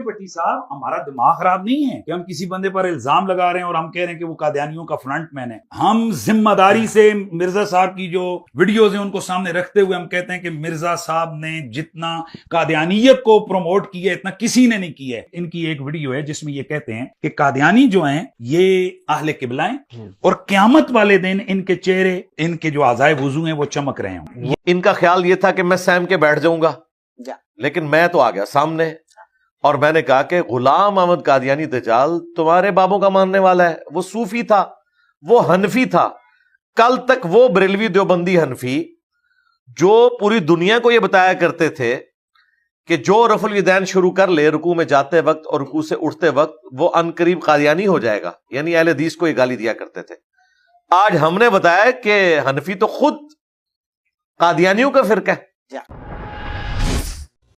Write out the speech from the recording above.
भट्टी साहब, हमारा दिमाग खराब नहीं है कि हम किसी बंदे पर इल्जाम लगा रहे हैं और हम कह रहे हैं कि वो कादियानियों का फ्रंटमैन है। हम जिम्मेदारी से मिर्जा साहब की जो वीडियोज हैं उनको सामने रखते हुए हम कहते हैं कि मिर्जा साहब ने जितना कादियानियत को प्रमोट किया इतना किसी ने नहीं किया है। इनकी एक वीडियो है जिसमें ये कहते हैं कि कादियानी जो हैं ये अहले किबला हैं और क़यामत वाले दिन इनके चेहरे, इनके जो आज़ाए वुज़ू हैं वो चमक रहे हों। इनका ख्याल ये था कि मैं सहम के बैठ जाऊंगा, लेकिन मैं तो आ गया सामने और मैंने कहा कि गुलाम अहमद कादियानी दज्जाल तुम्हारे बाबों का मानने वाला है। वो सूफी था, वो हनफी था। कल तक वो बरेलवी देवबंदी हनफी जो पूरी दुनिया को ये बताया करते थे कि जो रफुल यदैन शुरू कर ले रुकू में जाते वक्त और रुकू से उठते वक्त वो अनकरीब कादियानी हो जाएगा, यानी अहले हदीस को ये गाली दिया करते थे। आज हमने बताया कि हनफी तो खुद कादियानियों का फिरका है।